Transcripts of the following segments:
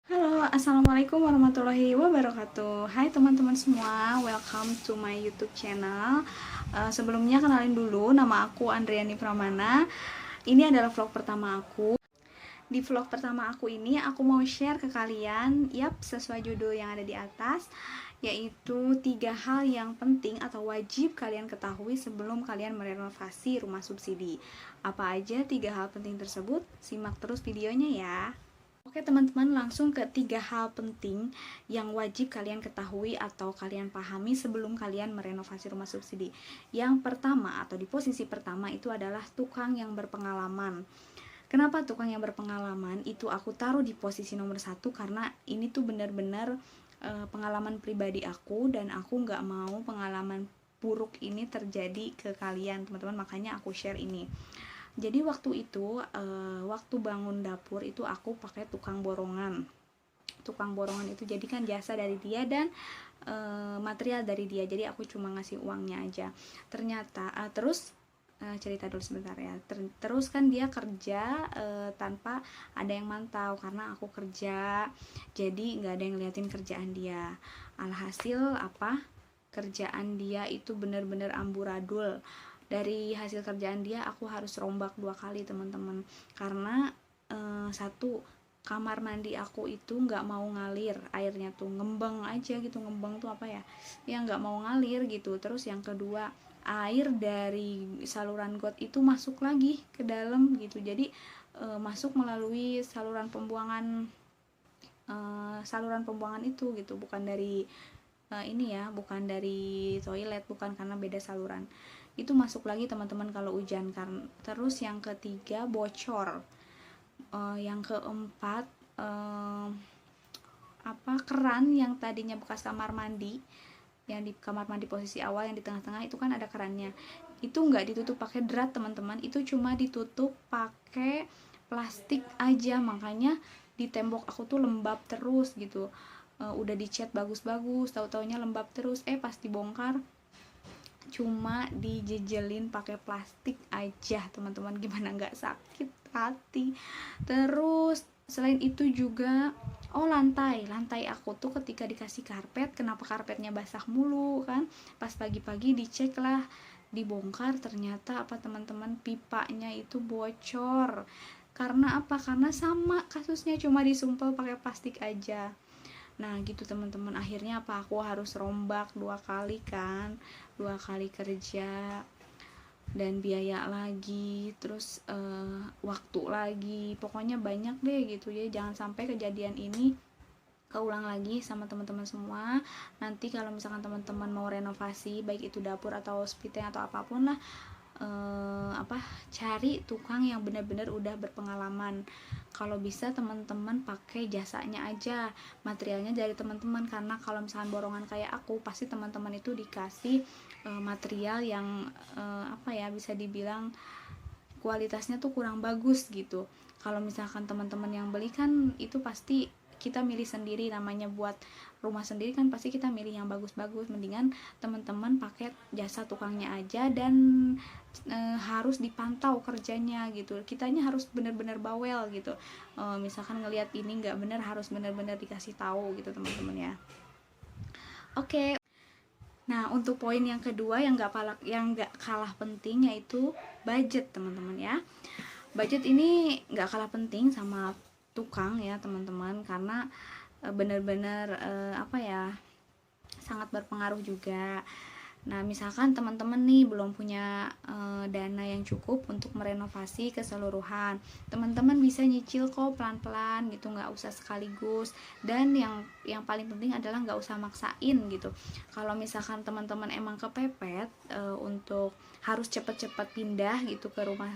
Halo, assalamualaikum warahmatullahi wabarakatuh. Hai teman-teman semua, welcome to my YouTube channel. Sebelumnya kenalin dulu, nama aku Andriani Pramana. Ini adalah vlog pertama aku. Di vlog pertama aku ini, aku mau share ke kalian, sesuai judul yang ada di atas, yaitu 3 hal yang penting atau wajib kalian ketahui sebelum kalian merenovasi rumah subsidi. Apa aja 3 hal penting tersebut? Simak terus videonya ya. Oke teman-teman, langsung ke 3 hal penting yang wajib kalian ketahui atau kalian pahami sebelum kalian merenovasi rumah subsidi. Yang pertama atau di posisi pertama itu adalah tukang yang berpengalaman. Kenapa tukang yang berpengalaman itu aku taruh di posisi nomor 1? Karena ini tuh benar-benar pengalaman pribadi aku, dan aku nggak mau pengalaman buruk ini terjadi ke kalian teman-teman, makanya aku share ini. Jadi waktu itu waktu bangun dapur itu aku pakai tukang borongan. Tukang borongan itu jadi kan jasa dari dia dan material dari dia. Jadi aku cuma ngasih uangnya aja. Ternyata cerita dulu sebentar ya. Terus kan dia kerja tanpa ada yang mantau karena aku kerja. Jadi nggak ada yang ngeliatin kerjaan dia. Alhasil apa? Kerjaan dia itu bener-bener amburadul. Dari hasil kerjaan dia aku harus rombak 2 kali teman-teman, karena satu, kamar mandi aku itu nggak mau ngalir airnya, tuh ngembang aja gitu. Ngembang tuh apa ya, nggak mau ngalir gitu. Terus yang kedua, air dari saluran got itu masuk lagi ke dalam gitu. Jadi masuk melalui saluran pembuangan itu gitu, bukan dari bukan dari toilet, bukan, karena beda saluran. Itu masuk lagi teman-teman kalau hujan kan. Terus yang ketiga, bocor. Yang keempat, keran yang tadinya bekas kamar mandi, yang di kamar mandi posisi awal yang di tengah-tengah itu kan ada kerannya, itu nggak ditutup pakai drat teman-teman, itu cuma ditutup pakai plastik aja. Makanya di tembok aku tuh lembab terus gitu. Udah dicat bagus-bagus, tahu-taunya lembab terus. Pas dibongkar cuma dijejelin pakai plastik aja teman-teman, gimana nggak sakit hati. Terus selain itu juga, lantai aku tuh ketika dikasih karpet, kenapa karpetnya basah mulu kan. Pas pagi-pagi dicek lah, dibongkar, ternyata apa teman-teman, pipanya itu bocor. Karena apa? Karena sama kasusnya, cuma disumpel pakai plastik aja. Nah gitu teman-teman, akhirnya apa, aku harus rombak 2 kali kan, 2 kali kerja dan biaya lagi, terus waktu lagi, pokoknya banyak deh gitu ya. Jangan sampai kejadian ini keulang lagi sama teman-teman semua. Nanti kalau misalkan teman-teman mau renovasi, baik itu dapur atau spiteng atau apapun lah, cari tukang yang benar-benar udah berpengalaman. Kalau bisa teman-teman pakai jasanya aja, materialnya dari teman-teman. Karena kalau misalkan borongan kayak aku, pasti teman-teman itu dikasih material yang bisa dibilang kualitasnya tuh kurang bagus gitu. Kalau misalkan teman-teman yang beli kan, itu pasti kita milih sendiri, namanya buat rumah sendiri kan pasti kita milih yang bagus-bagus. Mendingan teman-teman pakai jasa tukangnya aja, dan harus dipantau kerjanya gitu. Kitanya harus benar-benar bawel gitu. Misalkan ngelihat ini nggak benar, harus benar-benar dikasih tahu gitu teman-teman ya. Oke. Nah, untuk poin yang kedua yang nggak kalah penting, yaitu budget teman-teman ya. Budget ini nggak kalah penting sama tukang ya teman-teman, karena benar-benar sangat berpengaruh juga. Nah, misalkan teman-teman nih belum punya dana yang cukup untuk merenovasi keseluruhan, teman-teman bisa nyicil kok pelan-pelan gitu, nggak usah sekaligus. Dan yang paling penting adalah nggak usah maksain gitu. Kalau misalkan teman-teman emang kepepet untuk harus cepet-cepet pindah gitu ke rumah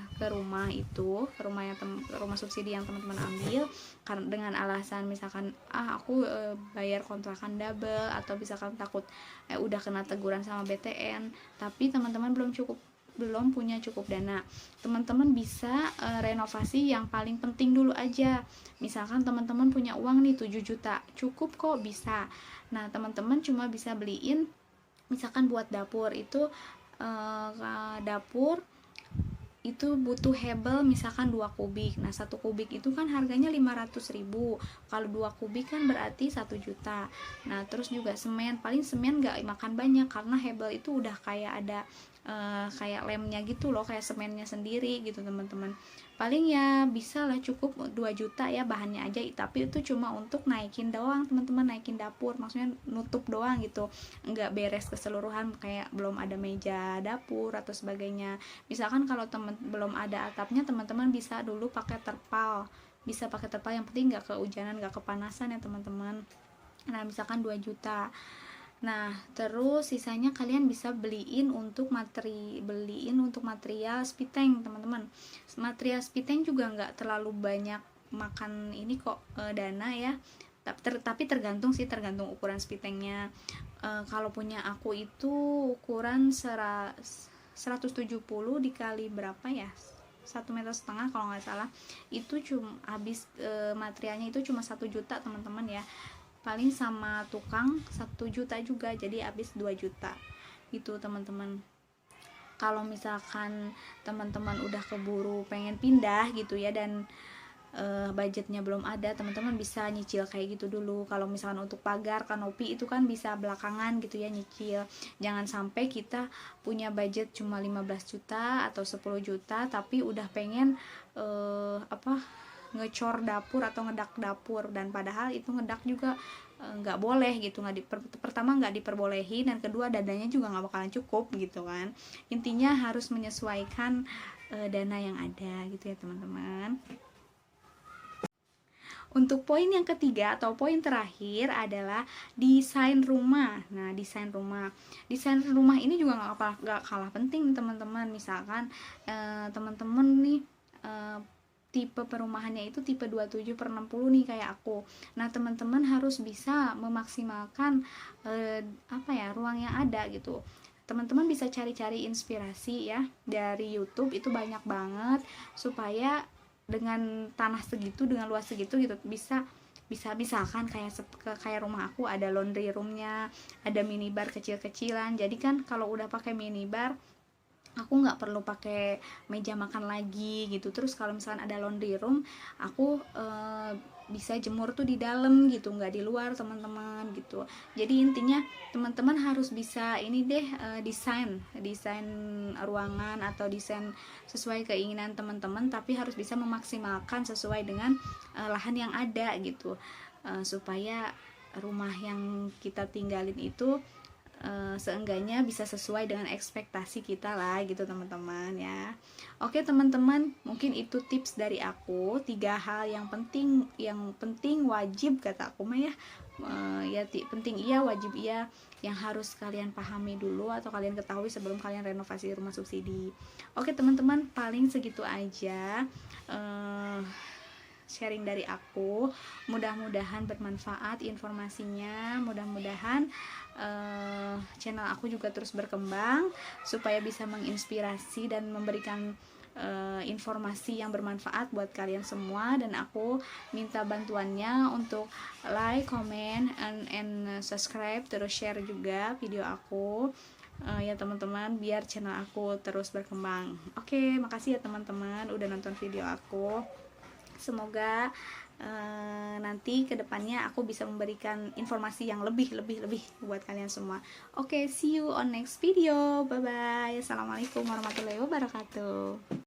subsidi yang teman-teman ambil, karena dengan alasan misalkan aku bayar kontrakan double, atau misalkan takut udah kena teguran sama BTN, tapi teman-teman belum punya cukup dana, teman-teman bisa renovasi yang paling penting dulu aja. Misalkan teman-teman punya uang nih 7 juta, cukup kok, bisa. Nah, teman-teman cuma bisa beliin, misalkan buat dapur itu dapur itu butuh hebel misalkan 2 kubik. Nah, 1 kubik itu kan harganya 500.000. Kalau 2 kubik kan berarti 1 juta. Nah, terus juga semen, paling semen nggak makan banyak karena hebel itu udah kayak ada kayak lemnya gitu loh, kayak semennya sendiri gitu teman-teman. Paling ya bisa lah cukup 2 juta ya bahannya aja, tapi itu cuma untuk naikin doang teman-teman, naikin dapur, maksudnya nutup doang gitu, nggak beres keseluruhan, kayak belum ada meja dapur atau sebagainya. Misalkan kalau teman belum ada atapnya, teman-teman bisa dulu pakai terpal, yang penting nggak kehujanan, nggak kepanasan ya teman-teman. Nah, misalkan 2 juta. Nah, terus sisanya kalian bisa beliin untuk material spiteng, teman-teman. Material spiteng juga nggak terlalu banyak makan ini kok, dana ya. Tapi tergantung sih, tergantung ukuran spitengnya. Kalau punya aku itu ukuran 170 dikali berapa ya? 1,5 meter kalau nggak salah. Itu cuma habis materialnya itu cuma 1 juta teman-teman ya. Paling sama tukang 1 juta juga, jadi habis 2 juta gitu teman-teman. Kalau misalkan teman-teman udah keburu pengen pindah gitu ya, dan budgetnya belum ada, teman-teman bisa nyicil kayak gitu dulu. Kalau misalkan untuk pagar, kanopi itu kan bisa belakangan gitu ya nyicil. Jangan sampai kita punya budget cuma 15 juta atau 10 juta tapi udah pengen ngecor dapur atau ngedak dapur, dan padahal itu ngedak juga nggak boleh gitu, pertama nggak diperbolehin, dan kedua dananya juga nggak bakalan cukup gitu kan. Intinya harus menyesuaikan dana yang ada gitu ya teman-teman. Untuk poin yang ketiga atau poin terakhir adalah desain rumah. Nah, desain rumah ini juga nggak kalah penting teman-teman. Misalkan teman-teman nih tipe perumahannya itu tipe 27/60 nih kayak aku. Nah, teman-teman harus bisa memaksimalkan ruang yang ada gitu. Teman-teman bisa cari-cari inspirasi ya dari YouTube, itu banyak banget, supaya dengan tanah segitu, dengan luas segitu gitu, bisa misalkan kayak rumah aku ada laundry roomnya, ada minibar kecil-kecilan. Jadi kan kalau udah pakai minibar, aku nggak perlu pakai meja makan lagi gitu. Terus kalau misalkan ada laundry room, aku bisa jemur tuh di dalam gitu, nggak di luar teman-teman gitu. Jadi intinya teman-teman harus bisa ini deh, desain ruangan atau desain sesuai keinginan teman-teman, tapi harus bisa memaksimalkan sesuai dengan lahan yang ada gitu, supaya rumah yang kita tinggalin itu seenggaknya bisa sesuai dengan ekspektasi kita lah gitu teman-teman ya. Oke teman-teman, mungkin itu tips dari aku, 3 hal yang penting wajib kata aku mah ya, penting iya, wajib iya, yang harus kalian pahami dulu atau kalian ketahui sebelum kalian renovasi rumah subsidi. Oke teman-teman, paling segitu aja sharing dari aku. Mudah-mudahan bermanfaat informasinya, mudah-mudahan channel aku juga terus berkembang supaya bisa menginspirasi dan memberikan informasi yang bermanfaat buat kalian semua. Dan aku minta bantuannya untuk like, comment, and subscribe, terus share juga video aku ya teman-teman, biar channel aku terus berkembang. Oke, makasih ya teman-teman udah nonton video aku. Semoga nanti kedepannya aku bisa memberikan informasi yang lebih buat kalian semua. Oke, see you on next video. Bye bye. Assalamualaikum warahmatullahi wabarakatuh.